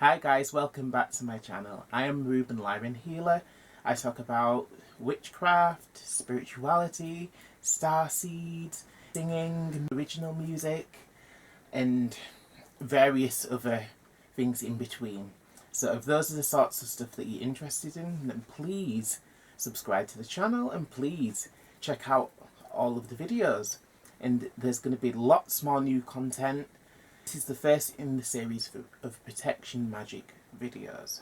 Hi guys, welcome back to my channel. I am Reuben Lyran Healer. I talk about witchcraft, spirituality, starseeds, singing, original music, and various other things in between. So if those are the sorts of stuff that you're interested in, then please subscribe to the channel and please check out all of the videos. And there's going to be lots more new content. This is the first in the series of Protection Magick videos.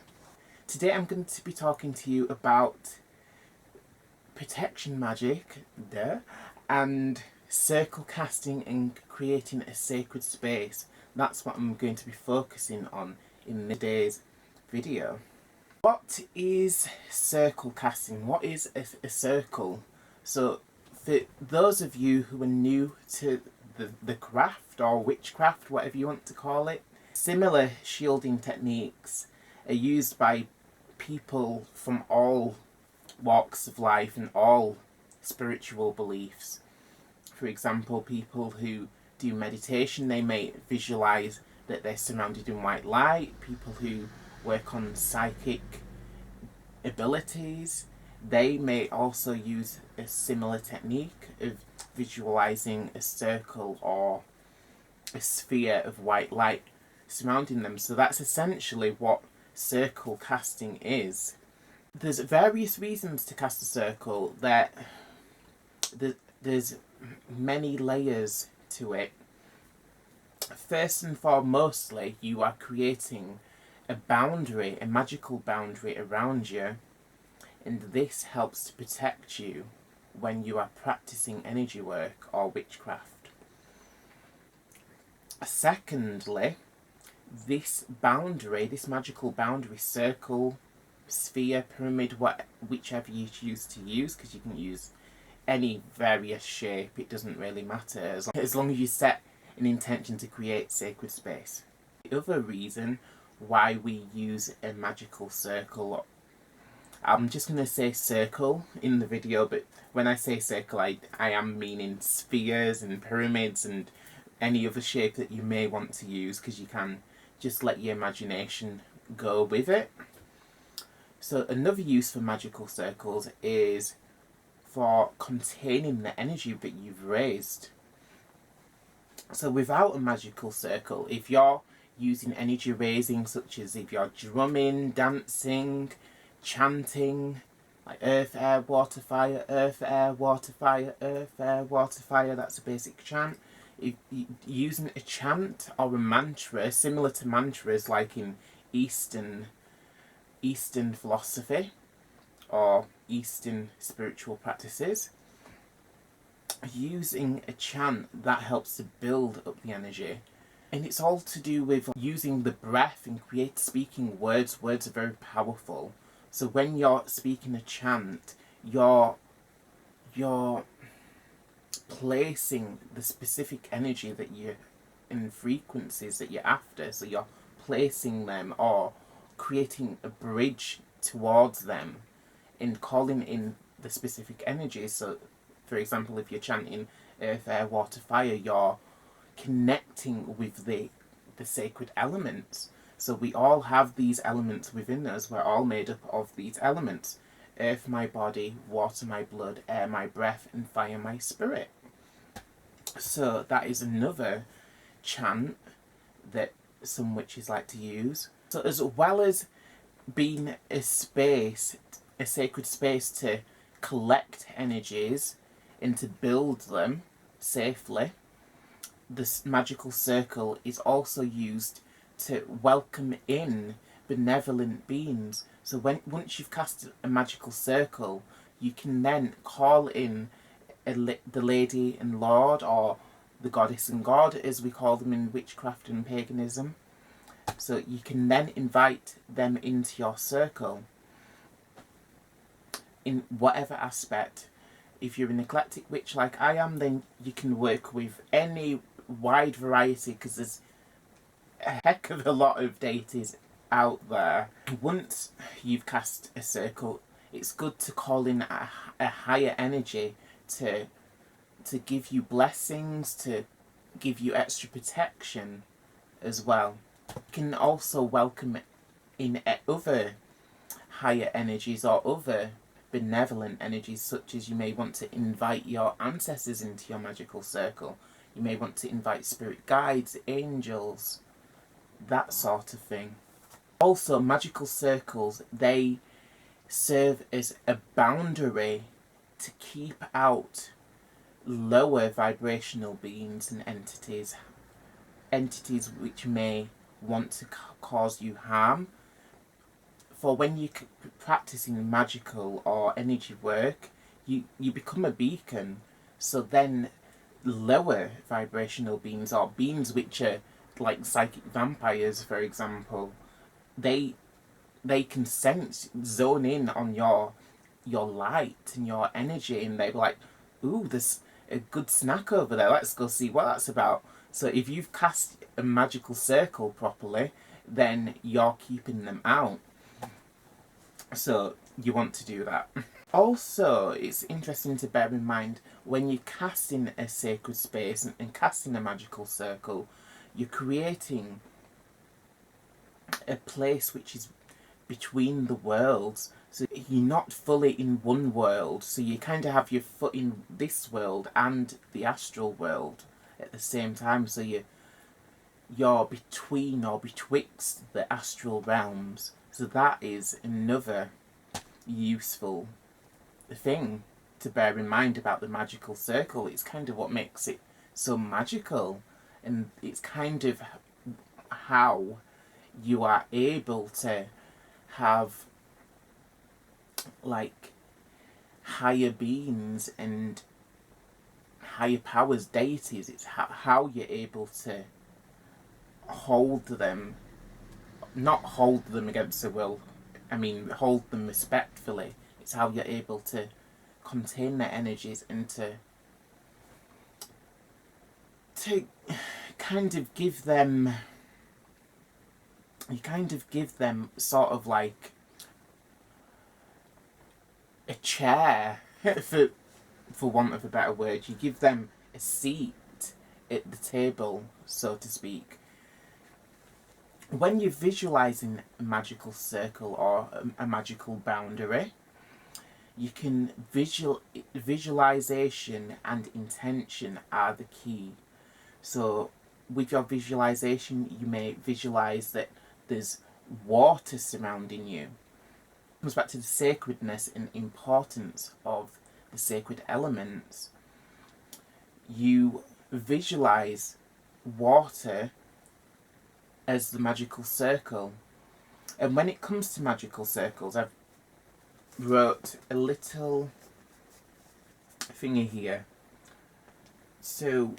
Today I'm going to be talking to you about Protection Magick and circle casting and creating a sacred space. That's what I'm going to be focusing on in today's video. What is circle casting? What is a circle? So for those of you who are new to the craft or witchcraft, whatever you want to call it, similar shielding techniques are used by people from all walks of life and all spiritual beliefs. For example, people who do meditation, they may visualize that they're surrounded in white light. People who work on psychic abilities, they may also use a similar technique of visualizing a circle or a sphere of white light surrounding them. So that's essentially what circle casting is. There's various reasons to cast a circle. There's many layers to it. First and foremostly, you are creating a boundary, a magical boundary around you, and this helps to protect you when you are practicing energy work or witchcraft. Secondly, this boundary, this magical boundary, circle, sphere, pyramid, whichever you choose to use, because you can use any various shape, it doesn't really matter, as long as you set an intention to create sacred space. The other reason why we use a magical circle, I'm just going to say circle in the video, but when I say circle, I am meaning spheres and pyramids and any other shape that you may want to use, because you can just let your imagination go with it. So another use for magical circles is for containing the energy that you've raised. So without a magical circle, if you're using energy raising, such as if you're drumming, dancing, chanting, like earth, air, water, fire, earth, air, water, fire, earth, air, water, fire, that's a basic chant. If using a chant or a mantra, similar to mantras like in Eastern philosophy or Eastern spiritual practices, using a chant, that helps to build up the energy. And it's all to do with using the breath and speaking words. Words are very powerful. So when you're speaking a chant, you're placing the specific energy that you and frequencies that you're after. So you're placing them or creating a bridge towards them and calling in the specific energy. So for example, if you're chanting earth, air, water, fire, you're connecting with the sacred elements. So we all have these elements within us. We're all made up of these elements. Earth, my body; water, my blood; air, my breath; and fire, my spirit. So that is another chant that some witches like to use. So as well as being a space, a sacred space to collect energies and to build them safely, this magical circle is also used to welcome in benevolent beings. So once you've cast a magical circle, you can then call in the lady and lord, or the goddess and god, as we call them in witchcraft and paganism. So you can then invite them into your circle in whatever aspect. If you're an eclectic witch like I am, then you can work with any wide variety, because there's a heck of a lot of deities out there. Once you've cast a circle, it's good to call in a higher energy to give you blessings, to give you extra protection as well. can also welcome in other higher energies or other benevolent energies, such as you may want to invite your ancestors into your magical circle. You may want to invite spirit guides, angels, that sort of thing. Also, magical circles, they serve as a boundary to keep out lower vibrational beings and entities which may want to cause you harm. For when you're practicing magical or energy work, you become a beacon. So then lower vibrational beings, or beings which are like psychic vampires, for example, they can zone in on your light and your energy, and they're like, ooh, there's a good snack over there, let's go see what that's about. So if you've cast a magical circle properly, then you're keeping them out. So you want to do that. Also, it's interesting to bear in mind when you're casting a sacred space and casting a magical circle, you're creating a place which is between the worlds. So you're not fully in one world, so you kind of have your foot in this world and the astral world at the same time. So you're between or betwixt the astral realms. So that is another useful thing to bear in mind about the magical circle. It's kind of what makes it so magical, and it's kind of how you are able to have like higher beings and higher powers, deities. It's how you're able to hold them, not hold them against their will, I mean hold them respectfully. It's how you're able to contain their energies and to kind of give them, you kind of give them sort of like a chair, for want of a better word. You give them a seat at the table, so to speak. When you're visualising a magical circle or a magical boundary, you can visualisation and intention are the key. So with your visualisation, you may visualise that there's water surrounding you. It comes back to the sacredness and importance of the sacred elements. You visualise water as the magical circle. And when it comes to magical circles, I've wrote a little thingy here. So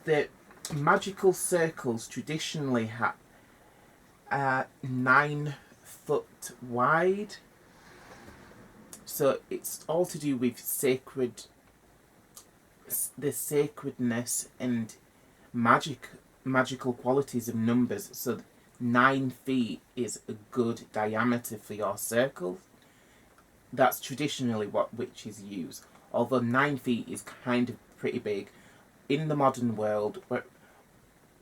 the magical circles traditionally are 9 foot wide. So it's all to do with the sacredness and magical qualities of numbers. So 9 feet is a good diameter for your circle. That's traditionally what witches use. Although 9 feet is kind of pretty big. In the modern world,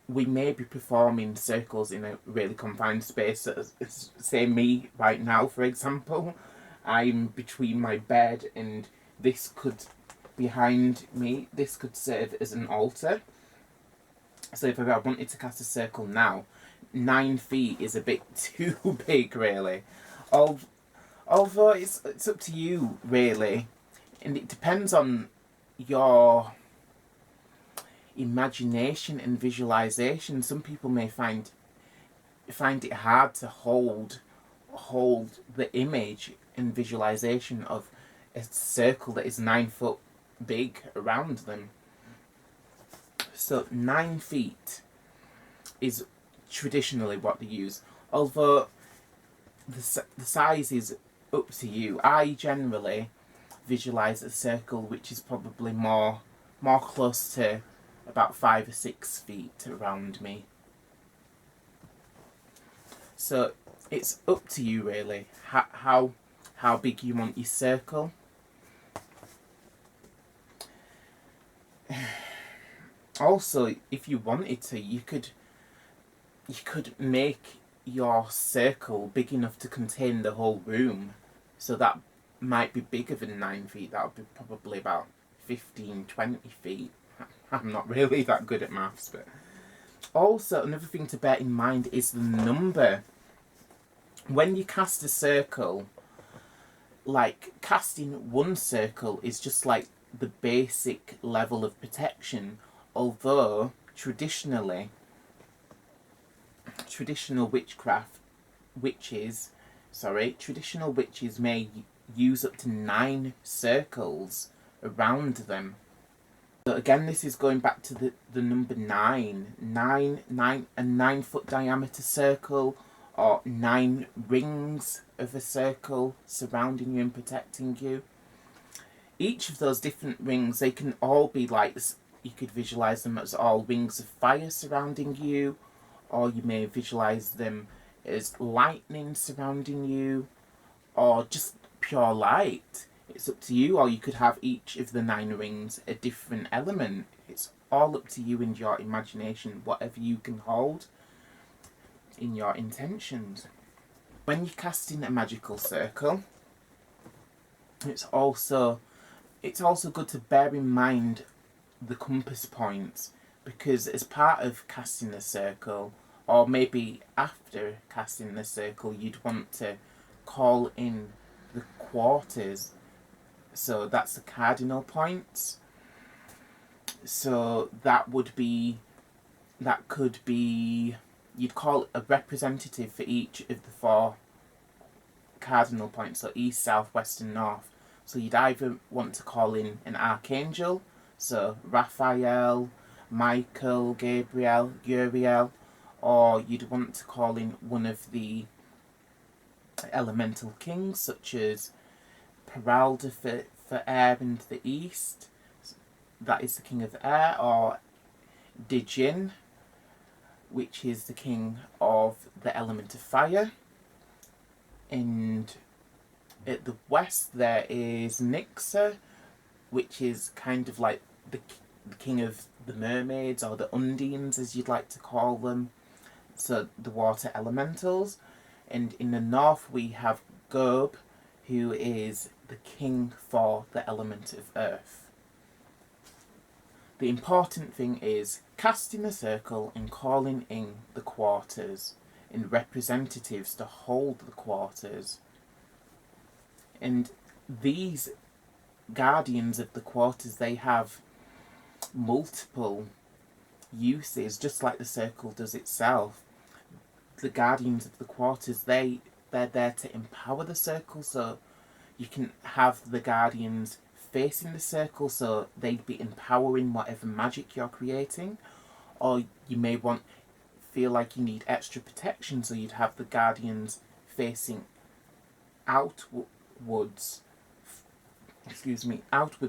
we may be performing circles in a really confined space. Say me right now, for example. I'm between my bed and this could, behind me, this could serve as an altar. So if I wanted to cast a circle now, 9 feet is a bit too big, really. Although it's up to you, really. And it depends on your imagination and visualization. Some people may find it hard to hold the image and visualization of a circle that is 9 foot big around them. So 9 feet is traditionally what they use. Although the size is up to you. I generally visualize a circle which is probably more close to about 5 or 6 feet around me. So it's up to you, really, how big you want your circle. Also, if you wanted to, you could you could make your circle big enough to contain the whole room. So that might be bigger than 9 feet. That would be probably about 15, 20 feet. I'm not really that good at maths, but also another thing to bear in mind is the number. When you cast a circle, like casting one circle is just like the basic level of protection, although traditional witches may use up to 9 circles around them. So again, this is going back to the number 9. A 9-foot diameter circle, or 9 rings of a circle surrounding you and protecting you. Each of those different rings, they can all be like, you could visualise them as all rings of fire surrounding you, or you may visualise them as lightning surrounding you, or just pure light. It's up to you, or you could have each of the 9 rings a different element. It's all up to you and your imagination, whatever you can hold in your intentions. When you're casting a magical circle, it's also good to bear in mind the compass points, because as part of casting the circle, or maybe after casting the circle, you'd want to call in the quarters. So that's the cardinal points. So that could be, you'd call a representative for each of the 4 cardinal points, so east, south, west and north. So you'd either want to call in an archangel, so Raphael, Michael, Gabriel, Uriel, or you'd want to call in one of the elemental kings, such as Peralda for air and the east, that is the king of air, or Dijin, which is the king of the element of fire. And at the west there is Nixa, which is kind of like the king of the mermaids, or the undines as you'd like to call them, so the water elementals. And in the north we have Gob, who is the king for the element of earth. The important thing is casting a circle and calling in the quarters and representatives to hold the quarters. And these guardians of the quarters, they have multiple uses, just like the circle does itself. The guardians of the quarters, they're there to empower the circle, so you can have the guardians facing the circle, so they'd be empowering whatever magic you're creating. Or you may feel like you need extra protection, so you'd have the guardians facing outwards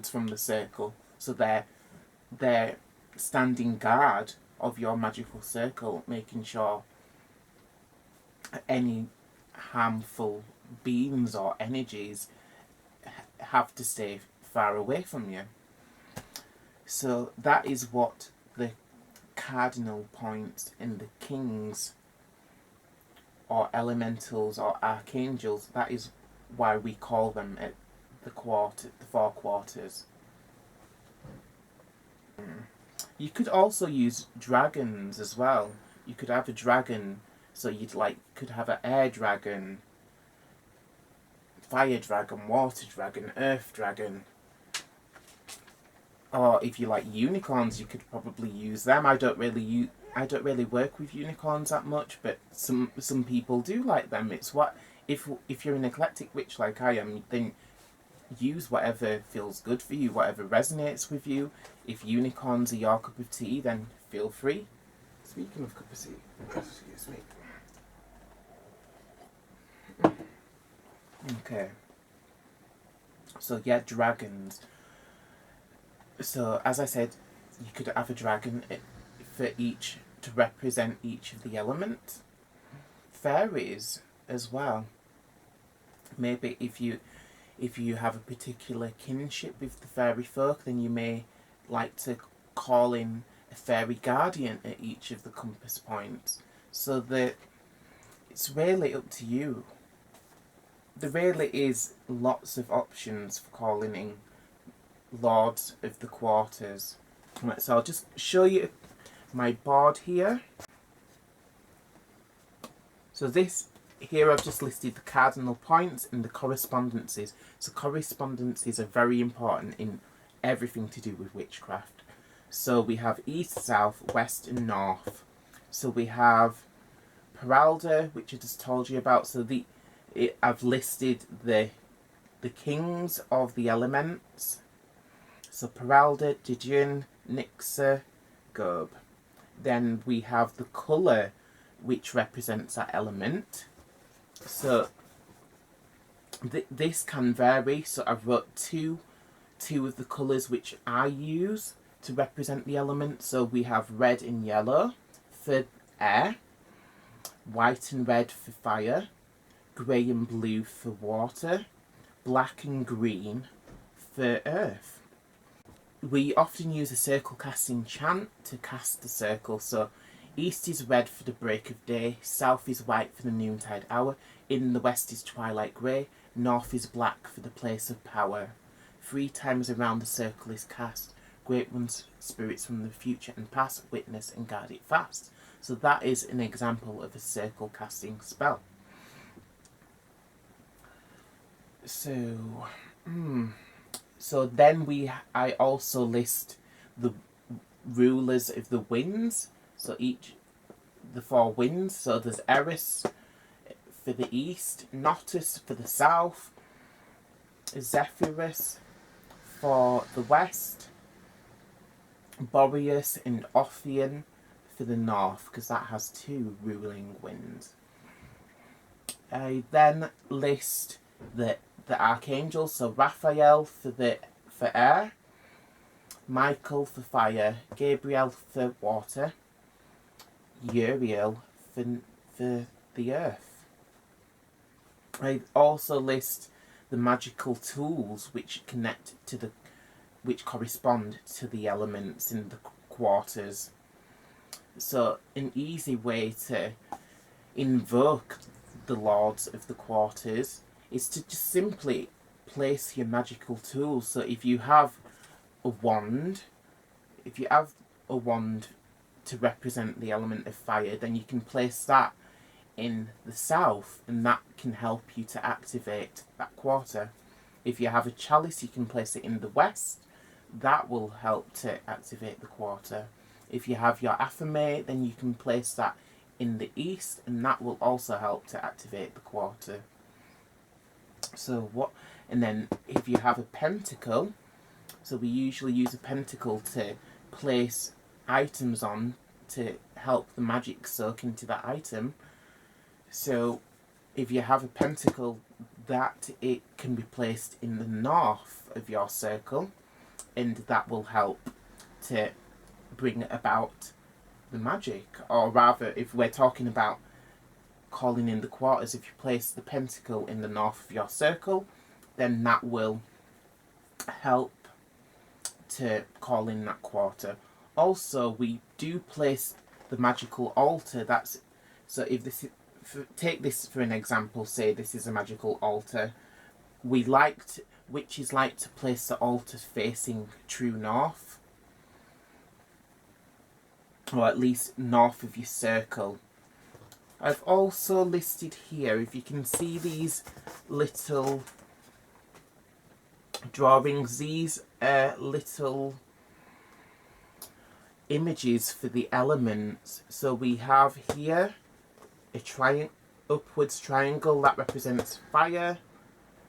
from the circle, so they're standing guard of your magical circle, making sure any harmful beings or energies have to stay far away from you. So that is what the cardinal points in the kings or elementals or archangels, that is why we call them at the 4 quarters. You could also use dragons as well. You could have a dragon, so could have an air dragon, fire dragon, water dragon, earth dragon. Or if you like unicorns, you could probably use them. I don't really work with unicorns that much, but some people do like them. It's what if you're an eclectic witch like I am, then use whatever feels good for you, whatever resonates with you. If unicorns are your cup of tea, then feel free. Speaking of cup of tea, excuse me. Okay. So yeah, dragons. So as I said, you could have a dragon for each to represent each of the elements. Fairies as well. Maybe if you have a particular kinship with the fairy folk, then you may like to call in a fairy guardian at each of the compass points. So it's really up to you. There really is lots of options for calling in Lords of the Quarters. Right, so I'll just show you my board here. So this here I've just listed the cardinal points and the correspondences. So correspondences are very important in everything to do with witchcraft. So we have east, south, west and north. So we have Peralda, which I just told you about. So I've listed the kings of the elements. So Peralda, Didion, Nixa, Gob. Then we have the colour which represents that element. So this can vary. So I've wrote two of the colours which I use to represent the element. So we have red and yellow for air, white and red for fire, grey and blue for water, black and green for earth. We often use a circle casting chant to cast the circle. So east is red for the break of day, south is white for the noontide hour, in the west is twilight grey, north is black for the place of power. 3 times around the circle is cast. Great ones, spirits from the future and past, witness and guard it fast. So that is an example of a circle casting spell. So then I also list the rulers of the winds. So the 4 winds. So there's Eris for the east, Notus for the south, Zephyrus for the west, Boreas and Ophion for the north, because that has 2 ruling winds. I then list the Archangel. So Raphael for air, Michael for fire, Gabriel for water, Uriel for the earth. I also list the magical tools which correspond to the elements in the quarters. So an easy way to invoke the Lords of the Quarters is to just simply place your magical tools. So if you have a wand to represent the element of fire, then you can place that in the south, and that can help you to activate that quarter. If you have a chalice, you can place it in the west. That will help to activate the quarter. If you have your aphame, then you can place that in the east, and that will also help to activate the quarter. And then if you have a pentacle, so we usually use a pentacle to place items on to help the magic soak into that item. So if you have a pentacle, that it can be placed in the north of your circle, and that will help to bring about the magic. Or rather, if we're talking about calling in the quarters, if you place the pentacle in the north of your circle, then that will help to call in that quarter. Also, we do place the magical altar. Take this for an example. Say this is a magical altar. Witches like to place the altar facing true north, or at least north of your circle. I've also listed here, if you can see these little drawings, these are little images for the elements. So we have here a upwards triangle that represents fire.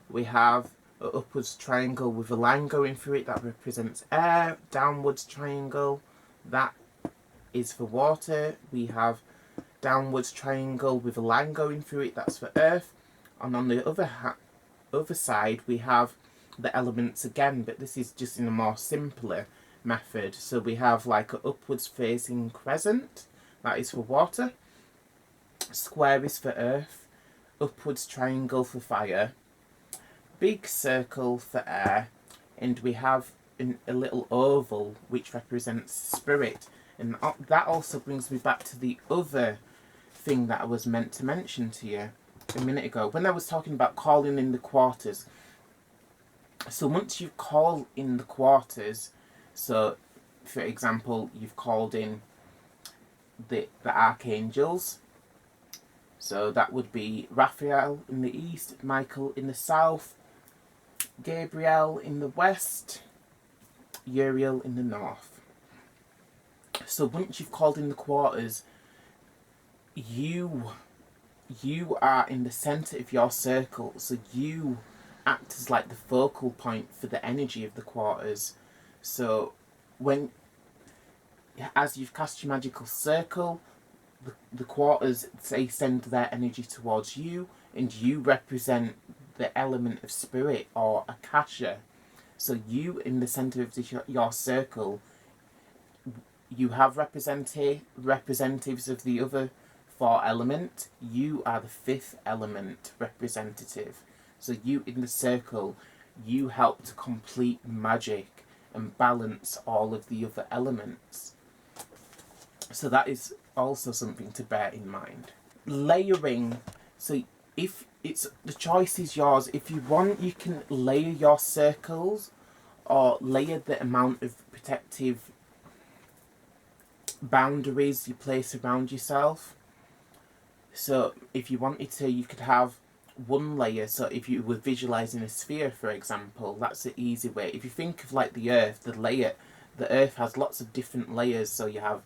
We have an upwards triangle with a line going through it that represents air. Downwards triangle, that is for water. We have downwards triangle with a line going through it, that's for earth. And on the other side we have the elements again, but this is just in a more simpler method. So we have like an upwards facing crescent, that is for water. Square is for earth. Upwards triangle for fire. Big circle for air. And we have a little oval which represents spirit. And that also brings me back to the other thing that I was meant to mention to you a minute ago when I was talking about calling in the quarters. So once you call in the quarters, so for example, you've called in the archangels. So that would be Raphael in the east, Michael in the south, Gabriel in the west, Uriel in the north. So once you've called in the quarters, you are in the centre of your circle. So you act as like the focal point for the energy of the quarters. So as you've cast your magical circle, the quarters, they send their energy towards you, and you represent the element of spirit or akasha. So you, in the centre of your circle, you have representatives of the other four elements. You are the fifth element representative. So you, in the circle, you help to complete magic and balance all of the other elements. So that is also something to bear in mind. Layering. So if it's, the choice is yours. If you want, you can layer your circles or layer the amount of protective boundaries you place around yourself. So if you wanted to, you could have one layer. So if you were visualizing a sphere, for example, that's the easy way. If you think of like the earth, the earth has lots of different layers. So you have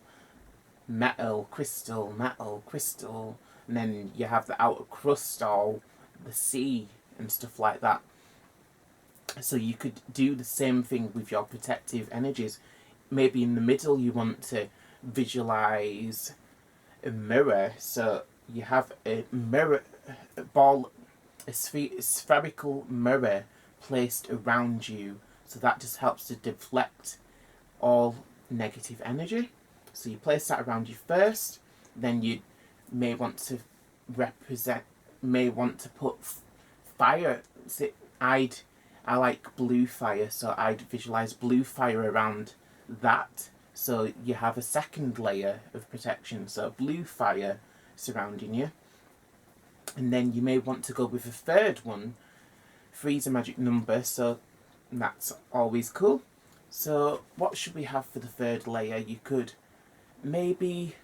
metal, crystal, and then you have the outer crust or the sea and stuff like that. So you could do the same thing with your protective energies. Maybe in the middle you want to visualize a mirror. So you have a mirror ball, a spherical mirror placed around you. So that just helps to deflect all negative energy. So you place that around you first, then you may want to put fire. So I like blue fire, so I'd visualize blue fire around that. So you have a second layer of protection, so blue fire surrounding you. And then you may want to go with a third one. 3 is a magic number, so that's always cool. So what should we have for the third layer? You could maybe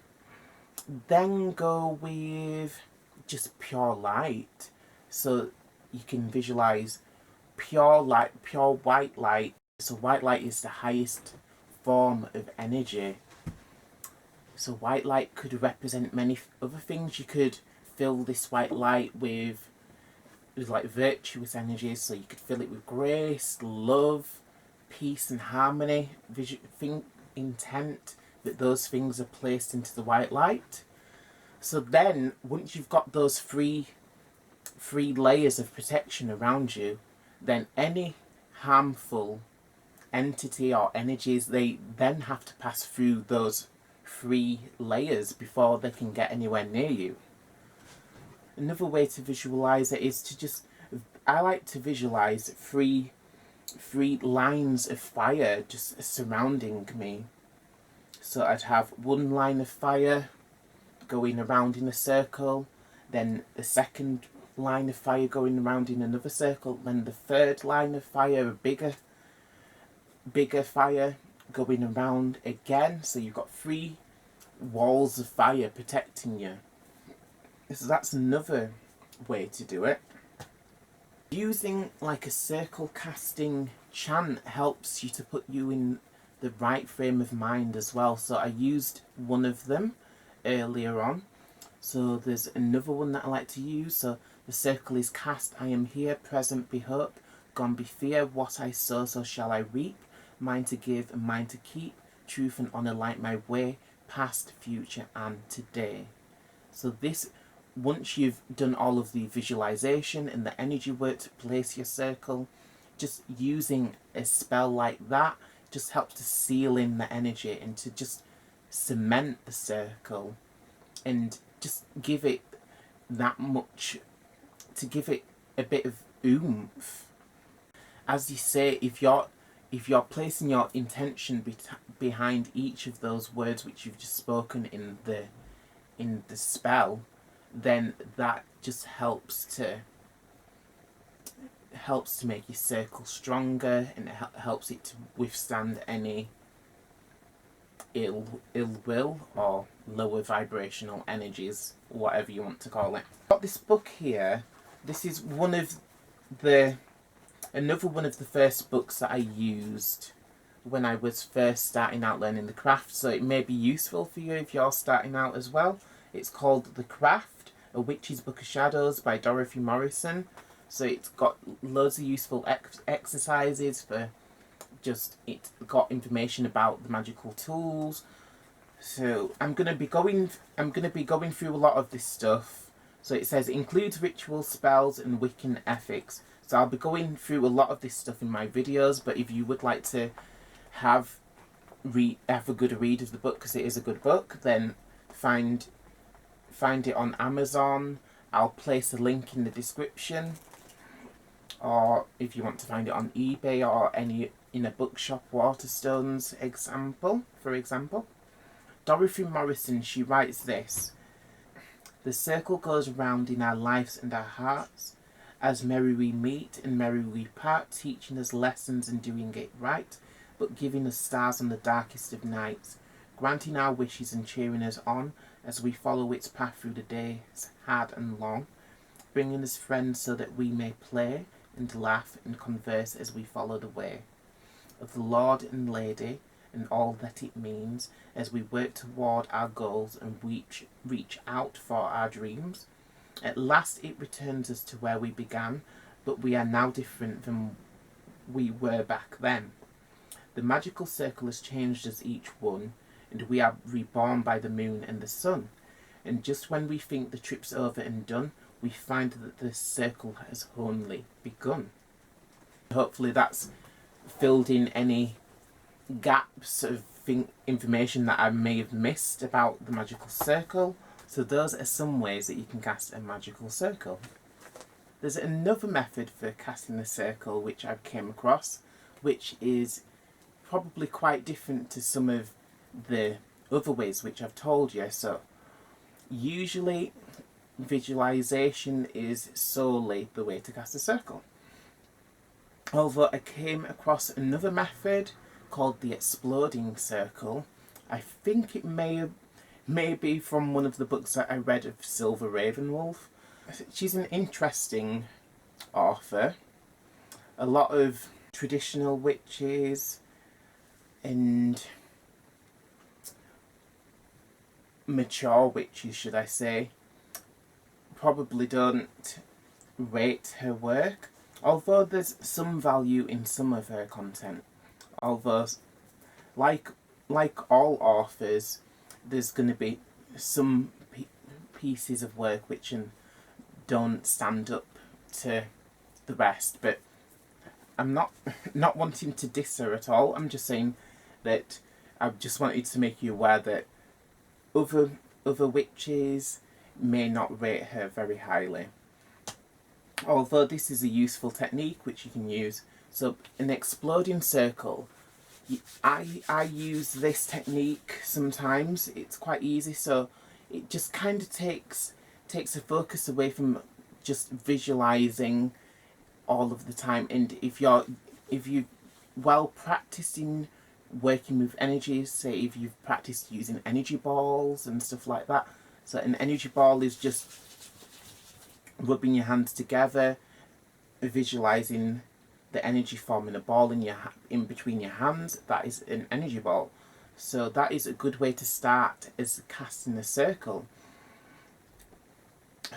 then go with just pure light. So you can visualize pure light, pure white light. So white light is the highest form of energy. So white light could represent many other things. You could fill this white light with like virtuous energies. So you could fill it with grace, love, peace and harmony, intent, that those things are placed into the white light. So then, once you've got those three layers of protection around you, then any harmful entity or energies, they then have to pass through those 3 layers before they can get anywhere near you. Another way to visualize it is to just, I like to visualize three lines of fire just surrounding me. So I'd have one line of fire going around in a circle, then the second line of fire going around in another circle, then the third line of fire, a bigger fire going around again. So you've got 3 walls of fire protecting you. So that's another way to do it. Using like a circle casting chant helps you to put you in the right frame of mind as well. So I used one of them earlier on. So there's another one that I like to use. So the circle is cast. I am here, present be hope, gone be fear. What I sow, so shall I reap. Mine to give and mine to keep. Truth and honour light my way. Past, future and today. So this, once you've done all of the visualization and the energy work to place your circle, just using a spell like that just helps to seal in the energy and to just cement the circle and just give it that much, to give it a bit of oomph. As you say, if you're placing your intention behind each of those words which you've just spoken in in the spell, then that just helps to make your circle stronger, and it helps it to withstand any ill will or lower vibrational energies, whatever you want to call it. Got this book here. This is another one of the first books that I used when I was first starting out learning the craft, so it may be useful for you if you're starting out as well. It's called The Craft, A Witch's Book of Shadows by Dorothy Morrison. So it's got loads of useful exercises for it's got information about the magical tools. So I'm gonna be going through a lot of this stuff. So it says includes ritual spells and Wiccan ethics. So I'll be going through a lot of this stuff in my videos, but if you would like to have a good read of the book, because it is a good book, then find it on Amazon. I'll place a link in the description, or if you want to find it on eBay or in a bookshop, Waterstones for example. Dorothy Morrison, she writes this: the circle goes round in our lives and our hearts, as merry we meet and merry we part, teaching us lessons and doing it right, but giving us stars on the darkest of nights, granting our wishes and cheering us on as we follow its path through the days hard and long, bringing us friends so that we may play and laugh and converse as we follow the way of the Lord and Lady and all that it means as we work toward our goals and reach out for our dreams. At last it returns us to where we began, but we are now different than we were back then. The magical circle has changed us each one, and we are reborn by the moon and the sun. And just when we think the trip's over and done, we find that the circle has only begun. Hopefully that's filled in any gaps of information that I may have missed about the magical circle. So those are some ways that you can cast a magical circle. There's another method for casting the circle which I've came across, which is probably quite different to some of the other ways which I've told you. So usually visualization is solely the way to cast a circle. Although I came across another method called the exploding circle. I think it may be from one of the books that I read of Silver Ravenwolf. She's an interesting author. A lot of traditional witches and mature witches, should I say, probably don't rate her work, although there's some value in some of her content. Although, like all authors, there's going to be some pieces of work which don't stand up to the rest, but I'm not wanting to diss her at all. I'm just saying that I just wanted to make you aware that other witches may not rate her very highly. Although this is a useful technique which you can use. So an exploding circle, I use this technique sometimes. It's quite easy, so it just kind of takes the focus away from just visualizing all of the time. And if you're well practiced in working with energies, say if you've practiced using energy balls and stuff like that, so an energy ball is just rubbing your hands together, visualizing the energy forming a ball in between your hands. That is an energy ball. So that is a good way to start as casting a circle.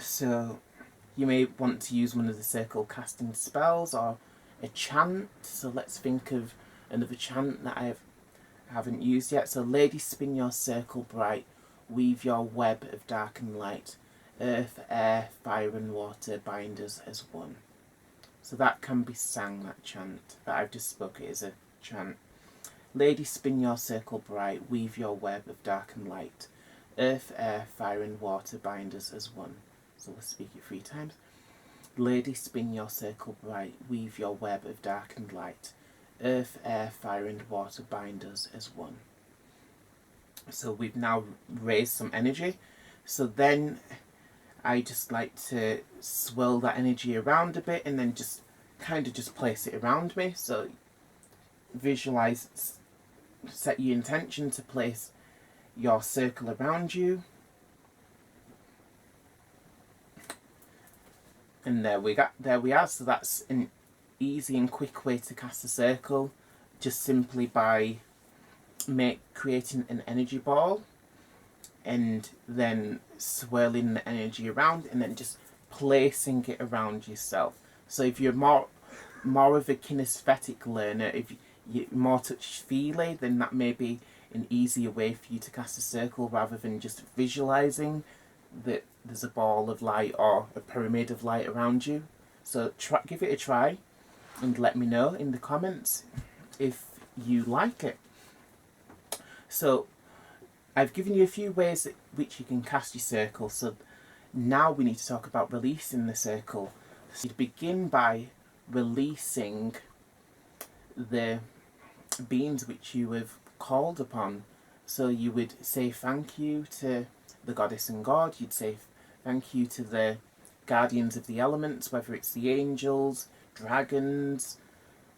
So you may want to use one of the circle casting spells or a chant. So let's think of another chant that I haven't used yet. So lady, spin your circle bright, weave your web of dark and light, earth, air, fire and water bind us as one. So that can be sang, that chant that I've just spoken as a chant. Lady, spin your circle bright, weave your web of dark and light, earth, air, fire and water bind us as one. So we'll speak it 3 times. Lady, spin your circle bright, weave your web of dark and light, earth, air, fire and water bind us as one. So we've now raised some energy. So then I just like to swirl that energy around a bit and then just kind of just place it around me. So visualize, set your intention to place your circle around you. And there we are. So that's an easy and quick way to cast a circle, just simply by creating an energy ball and then swirling the energy around and then just placing it around yourself. So if you're more of a kinesthetic learner, if you're more touch-feely, then that may be an easier way for you to cast a circle rather than just visualising that there's a ball of light or a pyramid of light around you. So give it a try and let me know in the comments if you like it. So I've given you a few ways which you can cast your circle. So now we need to talk about releasing the circle. So you begin by releasing the beings which you have called upon. So you would say thank you to the goddess and god. You'd say thank you to the guardians of the elements, whether it's the angels, dragons,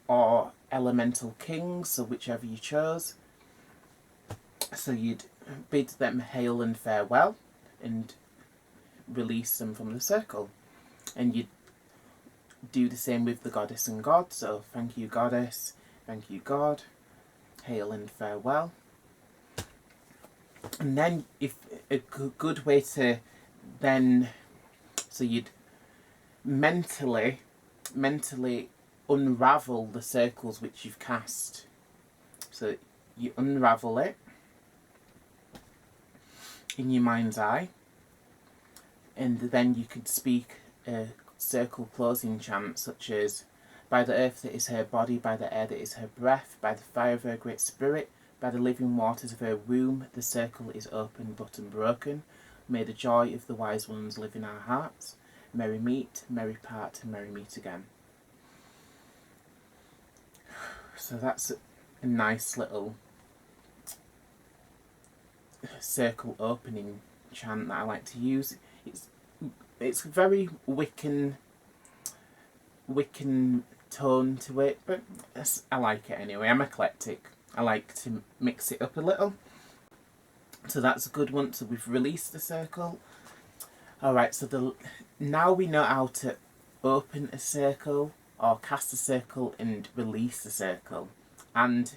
or elemental kings, so whichever you chose. So you'd bid them hail and farewell and release them from the circle. And you'd do the same with the goddess and god. So thank you goddess, thank you god, hail and farewell. And then if a good way to then, so you'd mentally unravel the circles which you've cast. So you unravel it in your mind's eye, and then you could speak a circle closing chant such as, by the earth that is her body, by the air that is her breath, by the fire of her great spirit, by the living waters of her womb, the circle is open but unbroken. May the joy of the wise ones live in our hearts. Merry meet, merry part, and merry meet again. So that's a nice little circle opening chant that I like to use. It's very Wiccan tone to it, but I like it anyway. I'm eclectic. I like to mix it up a little. So that's a good one. So we've released the circle. Alright, so now we know how to open a circle or cast a circle and release the circle. And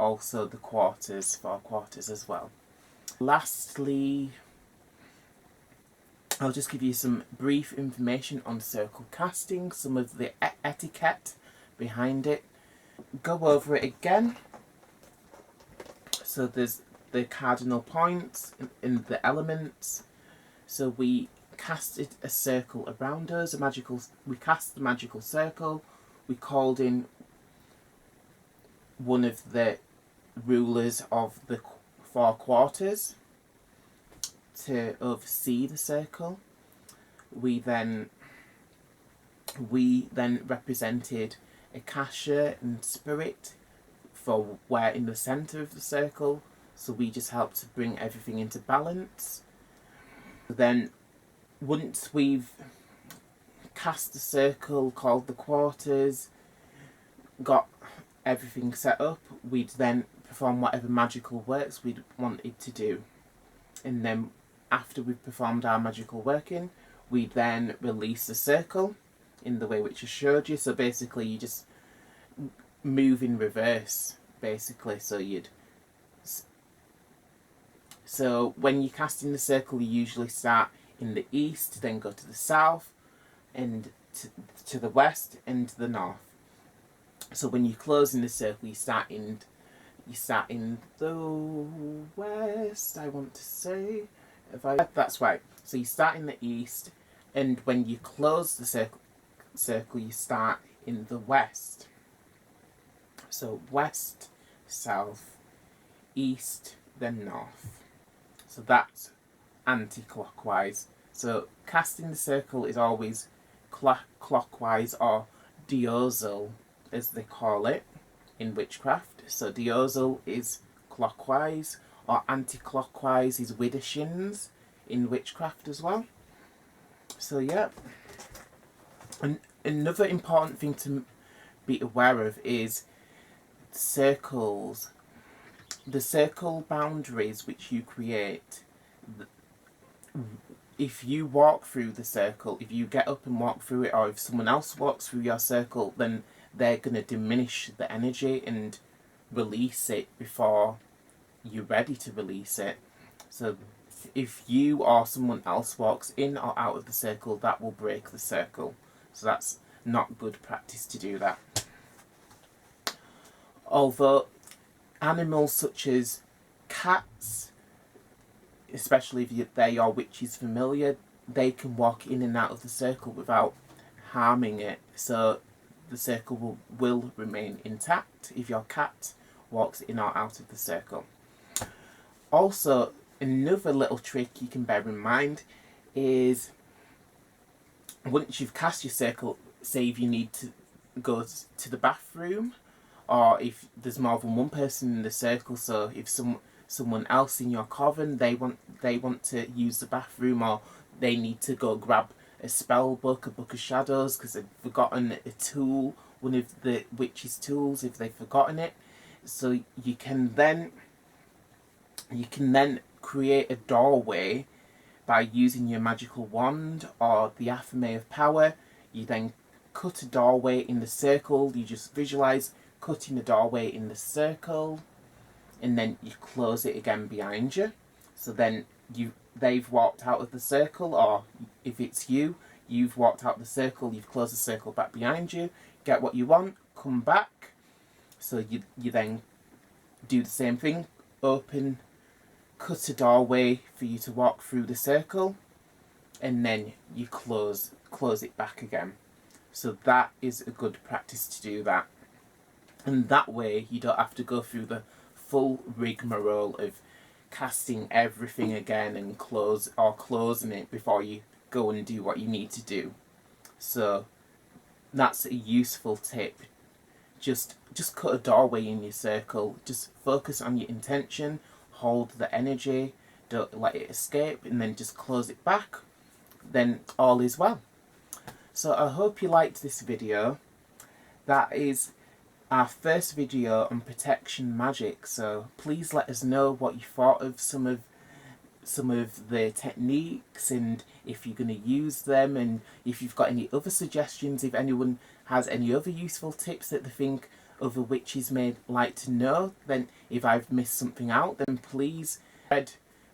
also the quarters, 4 quarters as well. Lastly, I'll just give you some brief information on circle casting, some of the etiquette behind it. Go over it again. So there's the cardinal points in the elements. So we casted a circle around us, we cast the magical circle, we called in one of the rulers of the 4 quarters to oversee the circle. We then represented Akasha and spirit for where in the centre of the circle, so we just helped to bring everything into balance. Then once we've cast the circle, called the quarters, got everything set up, we'd then perform whatever magical works we'd wanted to do. And then after we've performed our magical working, we then release the circle in the way which I showed you. So basically you just move in reverse, basically. So when you're casting the circle, you usually start in the east, then go to the south, and to the west, and to the north. So when you're closing the circle, you start in the west, I want to say. That's right. So you start in the east, and when you close the circle, you start in the west. So west, south, east, then north. So that's anti-clockwise. So casting the circle is always clockwise, or diosal as they call it in witchcraft. So diosal is clockwise, or anti-clockwise is widdershins in witchcraft as well. So yeah, and another important thing to be aware of is circles. The circle boundaries which you create, if you walk through the circle, if you get up and walk through it, or if someone else walks through your circle, then they're going to diminish the energy and release it before you're ready to release it. So if you or someone else walks in or out of the circle, that will break the circle. So that's not good practice to do that. Although animals such as cats, especially if they are witches familiar, they can walk in and out of the circle without harming it. So the circle will remain intact if your cat walks in or out of the circle. Also, another little trick you can bear in mind is once you've cast your circle, say if you need to go to the bathroom, or if there's more than one person in the circle, so if someone else in your coven, they want to use the bathroom, or they need to go grab a spell book, a book of shadows, because they've forgotten a tool, one of the witch's tools, if they've forgotten it. So you can then create a doorway by using your magical wand or the affirmation of power. You then cut a doorway in the circle. You just visualize cutting a doorway in the circle, and then you close it again behind you. So then they've walked out of the circle, or if it's you've walked out of the circle, you've closed the circle back behind you, get what you want, come back. So you then do the same thing, cut a doorway for you to walk through the circle, and then you close it back again. So that is a good practice to do that. And that way you don't have to go through the full rigmarole of casting everything again and closing it before you go and do what you need to do. So that's a useful tip. Just cut a doorway in your circle. Just focus on your intention, hold the energy, don't let it escape, and then just close it back. Then all is well. So I hope you liked this video. That is our first video on Protection Magick, so please let us know what you thought of some of the techniques, and if you're going to use them, and if you've got any other suggestions, if anyone has any other useful tips that they think other witches may like to know. Then if I've missed something out, then please spread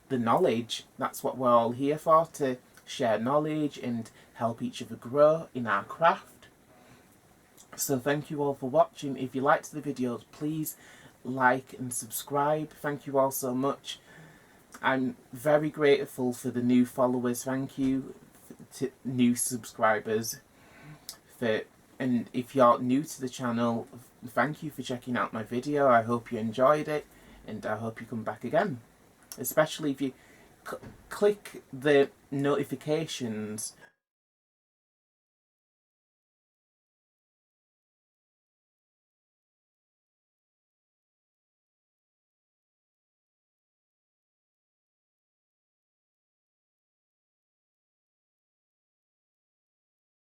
the knowledge. That's what we're all here for, to share knowledge and help each other grow in our craft. So thank you all for watching. If you liked the videos, please like and subscribe. Thank you all so much. I'm very grateful for the new followers. Thank you to new subscribers. And if you're new to the channel, thank you for checking out my video. I hope you enjoyed it, and I hope you come back again. Especially if you click the notifications